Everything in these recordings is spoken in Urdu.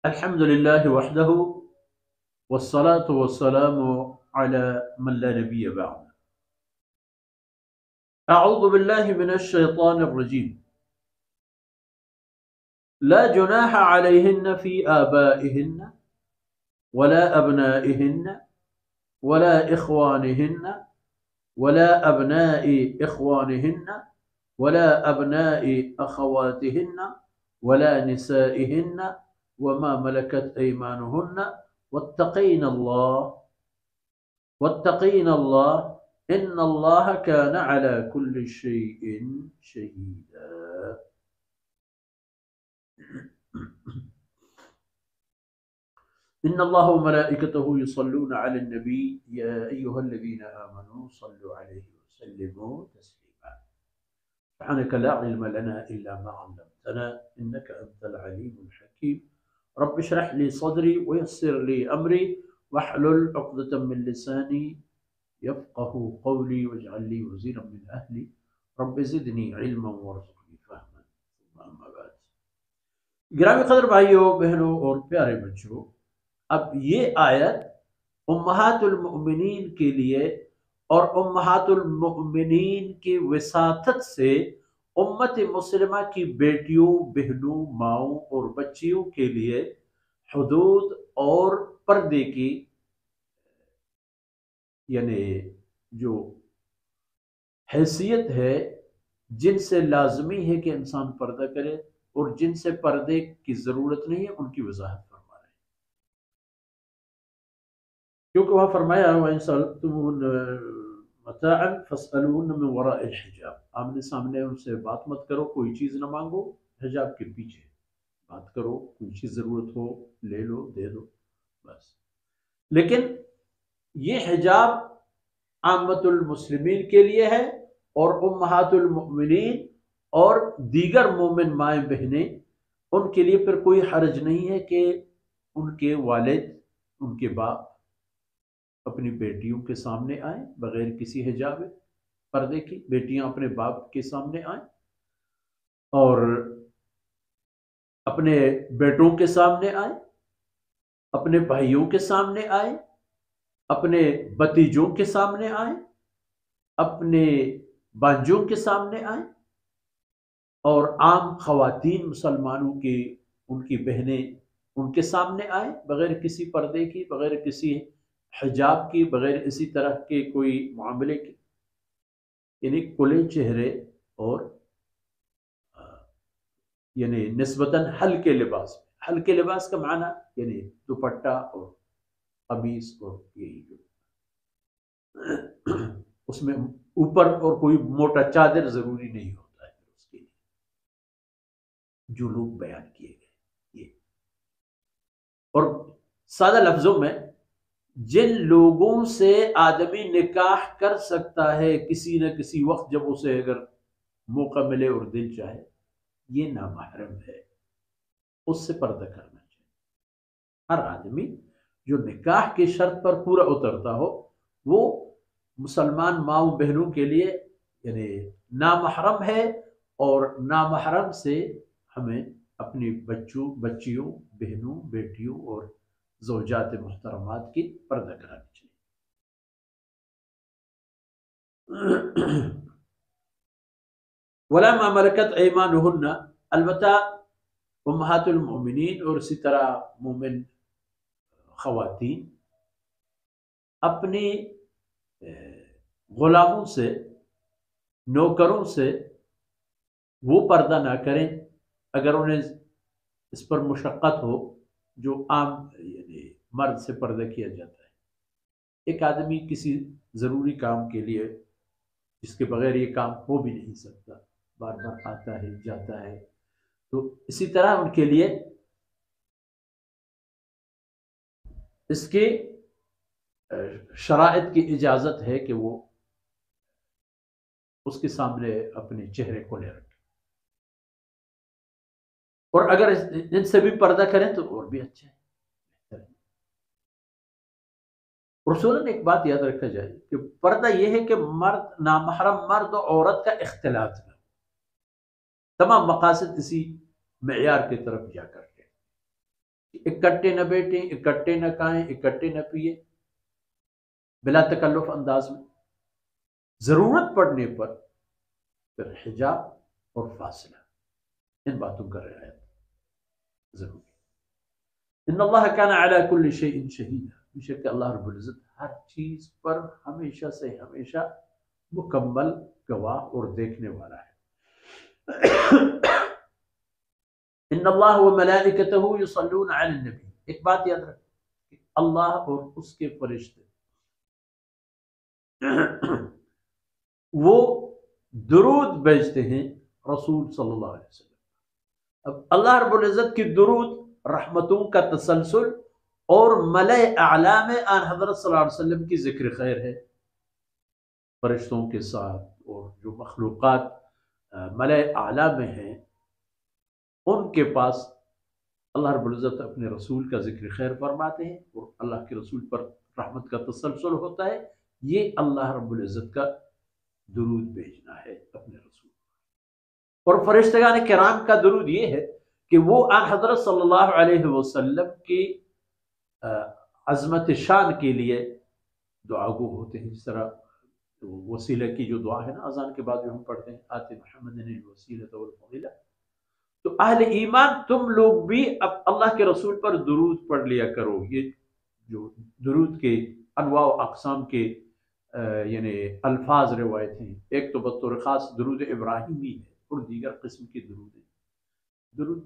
الحمد لله وحده والصلاة والسلام على من لا نبي بعد. أعوذ بالله من الشيطان الرجيم. لا جناح عليهن في آبائهن ولا أبنائهن ولا إخوانهن ولا أبناء إخوانهن ولا أبناء أخواتهن ولا نسائهن وما ملكت أيمانهن واتقين الله إن الله كان على كل شيء شهيدا. إن الله وملائكته يصلون على النبي يا أيها الذين آمنوا صلوا عليه وسلموا تسليما. سبحانك لا علم لنا إلا ما علمتنا إنك أنت العليم الحكيم. رب اشرح لي صدري ويسر لي أمري واحلل عقدة من لساني يفقه قولي واجعل لي وزيرا من أهلي رب زدني علما وارزقني فهما. ثم أما بعد. گرامی قدر بھائیوں بہنوں اور پیارے بچوں، اب یہ آیت امہات المؤمنین کے لیے اور امہات المؤمنین کی وساطت سے امت مسلمہ کی بیٹیوں، بہنوں، ماؤں اور بچیوں کے لیے حدود اور پردے کی یعنی جو حیثیت ہے، جن سے لازمی ہے کہ انسان پردہ کرے اور جن سے پردے کی ضرورت نہیں ہے، ان کی وضاحت فرما رہے ہیں. کیونکہ وہاں فرمایا وَإِن سَأَلْتُمُوهُنَّ مَتَاعًا فَاسْأَلُوهُنَّ مِنْ وَرَاءِ الْحِجَابِ. آمنے سامنے ان سے بات مت کرو، کوئی چیز نہ مانگو، حجاب کے پیچھے بات کرو، کوئی چیز ضرورت ہو لے لو، دے دو، بس. لیکن یہ حجاب عامت المسلمین کے لیے ہے، اور امہات المؤمنین اور دیگر مومن مائیں بہنیں، ان کے لیے پھر کوئی حرج نہیں ہے کہ ان کے والد، ان کے باپ اپنی بیٹیوں کے سامنے آئیں بغیر کسی حجاب پردے کی. بیٹیاں اپنے باپ کے سامنے آئیں اور اپنے بیٹوں کے سامنے آئیں، اپنے بھائیوں کے سامنے آئیں، اپنے بھتیجوں کے سامنے آئیں، اپنے بانجوں کے سامنے آئیں، اور عام خواتین مسلمانوں کی ان کی بہنیں ان کے سامنے آئیں بغیر کسی پردے کی، بغیر کسی حجاب کی، بغیر اسی طرح کے کوئی معاملے کی، یعنی کھلے چہرے اور یعنی نسبتاً ہلکے لباس. ہلکے لباس کا معنی یعنی دوپٹہ اور قمیص، اور یہی جو اس میں اوپر اور کوئی موٹا چادر ضروری نہیں ہوتا ہے اس کے لیے جو لوگ بیان کیے گئے. یہ اور سادہ لفظوں میں جن لوگوں سے آدمی نکاح کر سکتا ہے کسی نہ کسی وقت، جب اسے اگر موقع ملے اور دل چاہے، یہ نامحرم ہے، اس سے پردہ کرنا چاہیے. ہر آدمی جو نکاح کی شرط پر پورا اترتا ہو، وہ مسلمان ماؤں بہنوں کے لیے یعنی نامحرم ہے، اور نامحرم سے ہمیں اپنی بچیوں، بہنوں، بیٹیوں اور زوجات محترمات کی پردہ کرانی چاہیے. وَلَا مَا مَلَكَتْ أَيْمَانُهُنَّ. البتہ امہات المؤمنین اور اسی طرح مومن خواتین اپنی غلاموں سے، نوکروں سے وہ پردہ نہ کریں اگر انہیں اس پر مشقت ہو جو عام یعنی مرد سے پردہ کیا جاتا ہے. ایک آدمی کسی ضروری کام کے لیے جس کے بغیر یہ کام ہو بھی نہیں سکتا، بار بار آتا ہے جاتا ہے، تو اسی طرح ان کے لیے اس کے شرائط کی اجازت ہے کہ وہ اس کے سامنے اپنے چہرے کھولے رکھیں، اور اگر ان سے بھی پردہ کریں تو اور بھی اچھا ہے. رسولن ایک بات یاد رکھا جائے کہ پردہ یہ ہے کہ مرد، نامحرم مرد اور عورت کا اختلاط نہ ہو. تمام مقاصد اسی معیار کی طرف جا کر کے اکٹھے نہ بیٹھیں، اکٹھے نہ کھائیں، اکٹھے نہ پیئیں، بلا تکلف انداز میں، ضرورت پڑنے پر پھر حجاب اور فاصلہ، ان باتوں کا رعایت ضروری۔ ان اللہ کان علی کل شیء شہیدا، بے شک اللہ رب العزت ہر چیز پر ہمیشہ سے ہمیشہ مکمل گواہ اور دیکھنے والا ہے۔ ان اللہ وملائکتہ یصلون علی النبی، ایک بات یاد رکھ، اللہ اور اس کے فرشتے وہ درود بھیجتے ہیں رسول صلی اللہ علیہ وسلم۔ اب اللہ رب العزت کی درود رحمتوں کا تسلسل اور ملأ اعلیٰ میں آن حضرت صلی اللہ علیہ وسلم کی ذکر خیر ہے فرشتوں کے ساتھ، اور جو مخلوقات ملأ اعلیٰ میں ہیں ان کے پاس اللہ رب العزت اپنے رسول کا ذکر خیر فرماتے ہیں، اور اللہ کے رسول پر رحمت کا تسلسل ہوتا ہے۔ یہ اللہ رب العزت کا درود بھیجنا ہے اپنے رسول، اور فرشتگان کرام کا درود یہ ہے کہ وہ آن حضرت صلی اللہ علیہ وسلم کی عظمت شان کے لیے دعا گو ہوتے ہیں، جس طرح وسیلہ کی جو دعا ہے نا اذان کے بعد جو ہم پڑھتے ہیں، آتے محمد الوسیلۃ والفضیلہ، تو اہل ایمان تم لوگ بھی اب اللہ کے رسول پر درود پڑھ لیا کرو۔ یہ جو درود کے انواع و اقسام کے یعنی الفاظ روایت ہیں، ایک تو بطور خاص درود ابراہیمی ہے، اور دیگر قسم کے درود ہیں، درود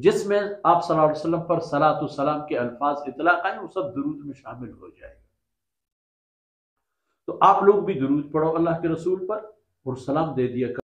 جس میں آپ صلی اللہ علیہ وسلم پر صلاۃ و سلام کے الفاظ اطلاق آئیں وہ سب درود میں شامل ہو جائے گا۔ تو آپ لوگ بھی درود پڑھو اللہ کے رسول پر اور سلام دے دیا کرو